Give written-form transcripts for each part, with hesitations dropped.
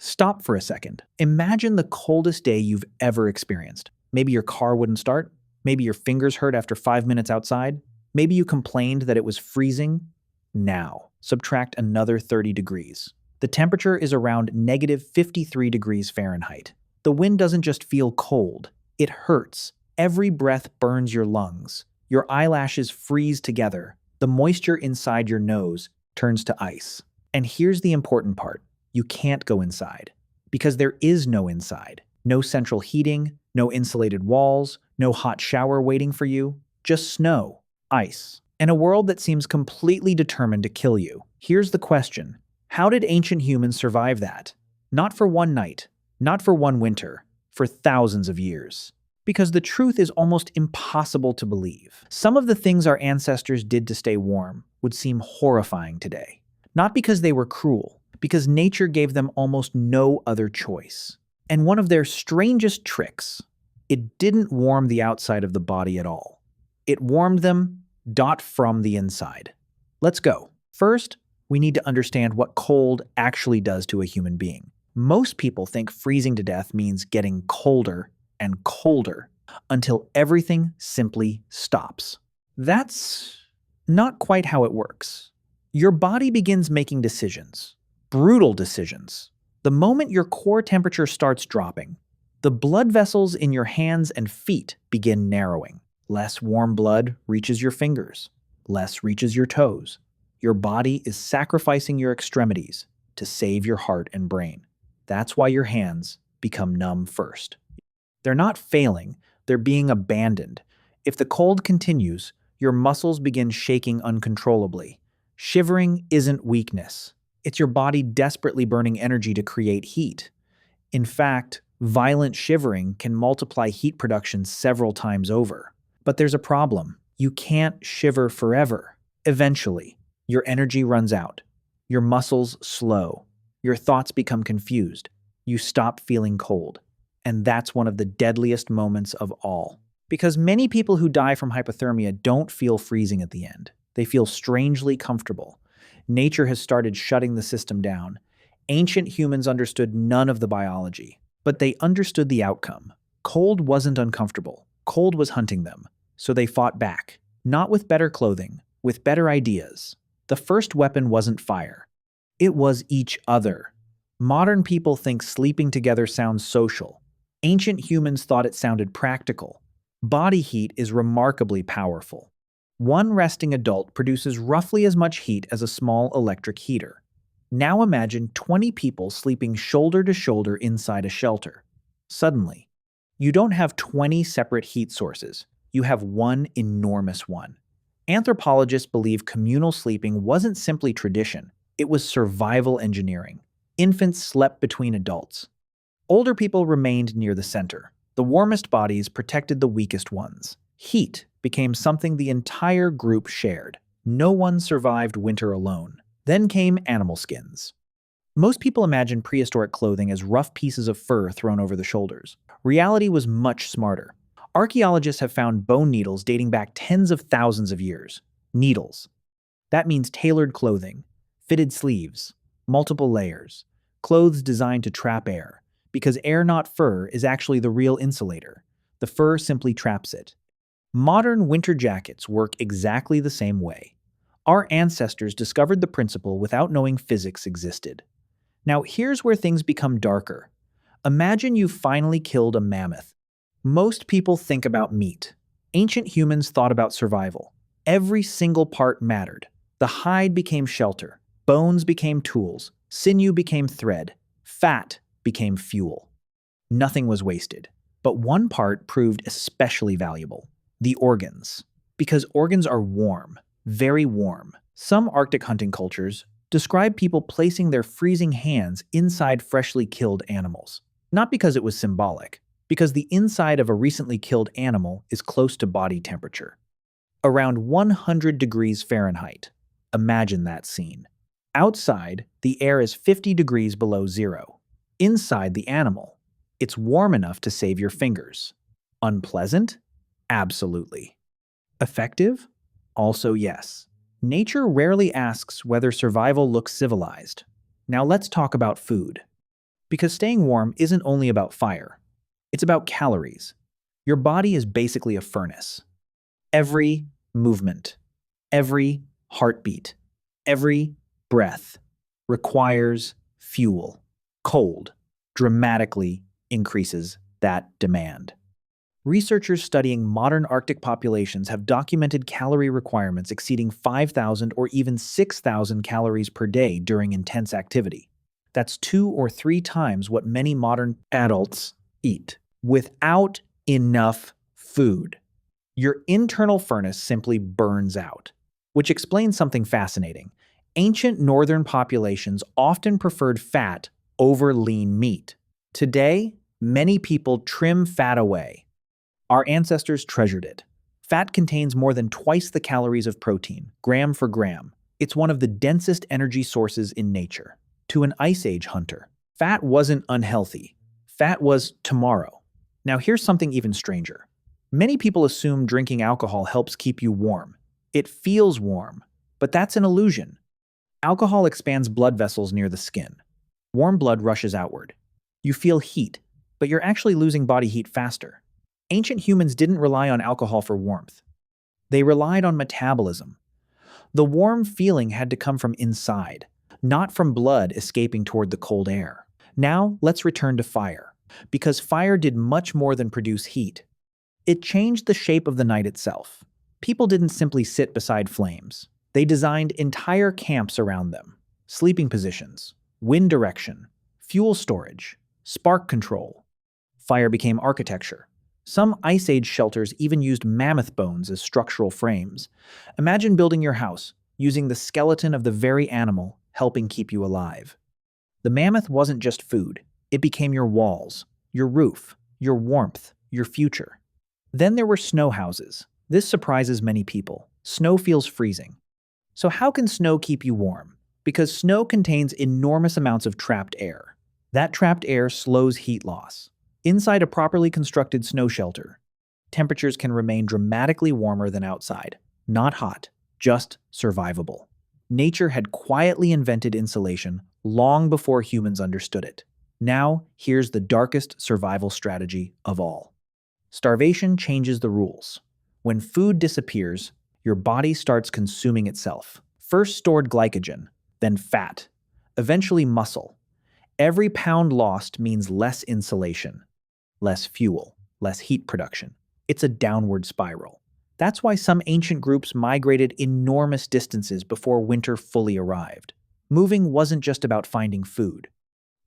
Stop for a second. Imagine the coldest day you've ever experienced. Maybe your car wouldn't start. Maybe your fingers hurt after 5 minutes outside. Maybe you complained that it was freezing. Now, subtract another 30 degrees. The temperature is around negative 53 degrees Fahrenheit. The wind doesn't just feel cold, it hurts. Every breath burns your lungs. Your eyelashes freeze together. The moisture inside your nose turns to ice. And here's the important part. You can't go inside. Because there is no inside. No central heating, no insulated walls, no hot shower waiting for you. Just snow, ice, and a world that seems completely determined to kill you. Here's the question. How did ancient humans survive that? Not for one night, not for one winter, for thousands of years. Because the truth is almost impossible to believe. Some of the things our ancestors did to stay warm would seem horrifying today. Not because they were cruel, because nature gave them almost no other choice. And one of their strangest tricks, it didn't warm the outside of the body at all. It warmed them from the inside. Let's go. First, we need to understand what cold actually does to a human being. Most people think freezing to death means getting colder and colder until everything simply stops. That's not quite how it works. Your body begins making decisions, brutal decisions. The moment your core temperature starts dropping, the blood vessels in your hands and feet begin narrowing. Less warm blood reaches your fingers, less reaches your toes. Your body is sacrificing your extremities to save your heart and brain. That's why your hands become numb first. They're not failing, they're being abandoned. If the cold continues, your muscles begin shaking uncontrollably. Shivering isn't weakness. It's your body desperately burning energy to create heat. In fact, violent shivering can multiply heat production several times over. But there's a problem. You can't shiver forever. Eventually, your energy runs out. Your muscles slow. Your thoughts become confused. You stop feeling cold. And that's one of the deadliest moments of all. Because many people who die from hypothermia don't feel freezing at the end. They feel strangely comfortable. Nature has started shutting the system down. Ancient humans understood none of the biology, but they understood the outcome. Cold wasn't uncomfortable. Cold was hunting them. So they fought back. Not with better clothing, with better ideas. The first weapon wasn't fire. It was each other. Modern people think sleeping together sounds social. Ancient humans thought it sounded practical. Body heat is remarkably powerful. One resting adult produces roughly as much heat as a small electric heater. Now imagine 20 people sleeping shoulder to shoulder inside a shelter. Suddenly, you don't have 20 separate heat sources. You have one enormous one. Anthropologists believe communal sleeping wasn't simply tradition. It was survival engineering. Infants slept between adults. Older people remained near the center. The warmest bodies protected the weakest ones. Heat became something the entire group shared. No one survived winter alone. Then came animal skins. Most people imagine prehistoric clothing as rough pieces of fur thrown over the shoulders. Reality was much smarter. Archaeologists have found bone needles dating back tens of thousands of years. Needles. That means tailored clothing, fitted sleeves, multiple layers, clothes designed to trap air. Because air, not fur, is actually the real insulator. The fur simply traps it. Modern winter jackets work exactly the same way. Our ancestors discovered the principle without knowing physics existed. Now here's where things become darker. Imagine you finally killed a mammoth. Most people think about meat. Ancient humans thought about survival. Every single part mattered. The hide became shelter. Bones became tools. Sinew became thread. Fat became fuel. Nothing was wasted. But one part proved especially valuable. The organs. Because organs are warm. Very warm. Some Arctic hunting cultures describe people placing their freezing hands inside freshly killed animals. Not because it was symbolic, because the inside of a recently killed animal is close to body temperature. Around 100 degrees Fahrenheit. Imagine that scene. Outside, the air is 50 degrees below zero. Inside the animal, it's warm enough to save your fingers. Unpleasant? Absolutely. Effective? Also yes. Nature rarely asks whether survival looks civilized. Now let's talk about food. Because staying warm isn't only about fire, it's about calories. Your body is basically a furnace. Every movement, every heartbeat, every breath requires fuel. Cold dramatically increases that demand. Researchers studying modern Arctic populations have documented calorie requirements exceeding 5,000 or even 6,000 calories per day during intense activity. That's 2 or 3 times what many modern adults eat without enough food. Your internal furnace simply burns out, which explains something fascinating. Ancient northern populations often preferred fat over lean meat. Today, many people trim fat away. Our ancestors treasured it. Fat contains more than twice the calories of protein, gram for gram. It's one of the densest energy sources in nature. To an Ice Age hunter, fat wasn't unhealthy. Fat was tomorrow. Now here's something even stranger. Many people assume drinking alcohol helps keep you warm. It feels warm, but that's an illusion. Alcohol expands blood vessels near the skin. Warm blood rushes outward. You feel heat, but you're actually losing body heat faster. Ancient humans didn't rely on alcohol for warmth. They relied on metabolism. The warm feeling had to come from inside, not from blood escaping toward the cold air. Now, let's return to fire, because fire did much more than produce heat. It changed the shape of the night itself. People didn't simply sit beside flames. They designed entire camps around them. Sleeping positions, wind direction, fuel storage, spark control. Fire became architecture. Some Ice Age shelters even used mammoth bones as structural frames. Imagine building your house using the skeleton of the very animal helping keep you alive. The mammoth wasn't just food. It became your walls, your roof, your warmth, your future. Then there were snow houses. This surprises many people. Snow feels freezing. So how can snow keep you warm? Because snow contains enormous amounts of trapped air. That trapped air slows heat loss. Inside a properly constructed snow shelter, temperatures can remain dramatically warmer than outside. Not hot, just survivable. Nature had quietly invented insulation long before humans understood it. Now, here's the darkest survival strategy of all. Starvation changes the rules. When food disappears, your body starts consuming itself. First stored glycogen, then fat, eventually muscle. Every pound lost means less insulation, less fuel, less heat production. It's a downward spiral. That's why some ancient groups migrated enormous distances before winter fully arrived. Moving wasn't just about finding food.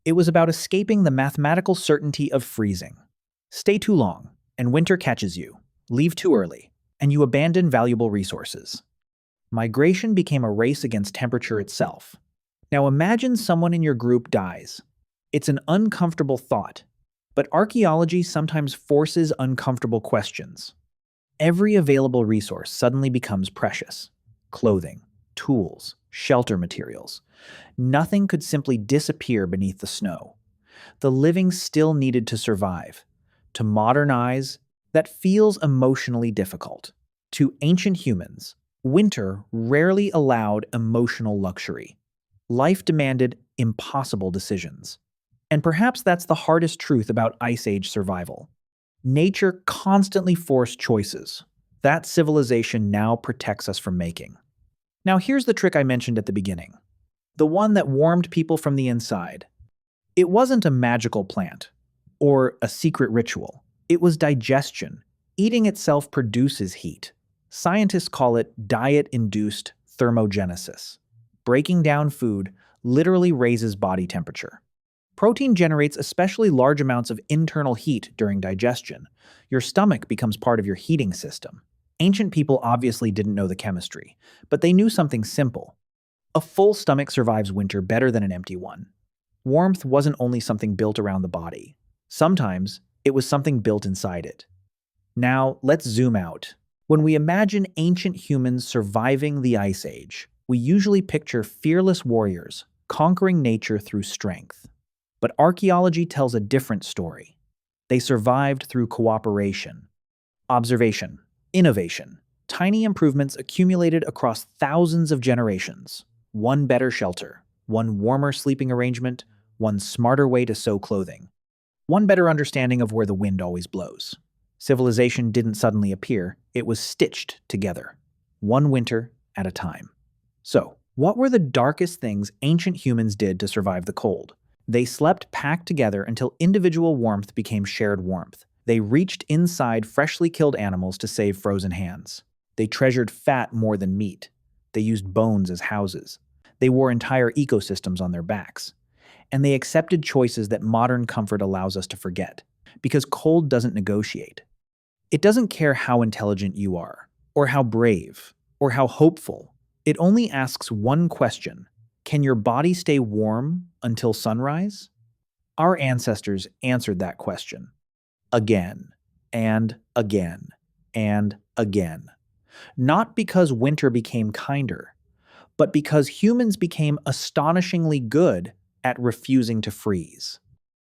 It was about escaping the mathematical certainty of freezing. Stay too long, and winter catches you. Leave too early, and you abandon valuable resources. Migration became a race against temperature itself. Now imagine someone in your group dies. It's an uncomfortable thought, but archaeology sometimes forces uncomfortable questions. Every available resource suddenly becomes precious. Clothing, tools, shelter materials. Nothing could simply disappear beneath the snow. The living still needed to survive. To modernize, that feels emotionally difficult. To ancient humans, winter rarely allowed emotional luxury. Life demanded impossible decisions. And perhaps that's the hardest truth about Ice Age survival. Nature constantly forced choices that civilization now protects us from making. Now here's the trick I mentioned at the beginning. The one that warmed people from the inside. It wasn't a magical plant or a secret ritual. It was digestion. Eating itself produces heat. Scientists call it diet-induced thermogenesis. Breaking down food literally raises body temperature. Protein generates especially large amounts of internal heat during digestion. Your stomach becomes part of your heating system. Ancient people obviously didn't know the chemistry, but they knew something simple. A full stomach survives winter better than an empty one. Warmth wasn't only something built around the body. Sometimes, it was something built inside it. Now, let's zoom out. When we imagine ancient humans surviving the Ice Age, we usually picture fearless warriors conquering nature through strength. But archaeology tells a different story. They survived through cooperation, observation, innovation, tiny improvements accumulated across thousands of generations. One better shelter, one warmer sleeping arrangement, one smarter way to sew clothing, one better understanding of where the wind always blows. Civilization didn't suddenly appear, it was stitched together, one winter at a time. So, what were the darkest things ancient humans did to survive the cold? They slept packed together until individual warmth became shared warmth. They reached inside freshly killed animals to save frozen hands. They treasured fat more than meat. They used bones as houses. They wore entire ecosystems on their backs. And they accepted choices that modern comfort allows us to forget. Because cold doesn't negotiate. It doesn't care how intelligent you are, or how brave, or how hopeful. It only asks one question: can your body stay warm until sunrise? Our ancestors answered that question again and again and again. Not because winter became kinder, but because humans became astonishingly good at refusing to freeze.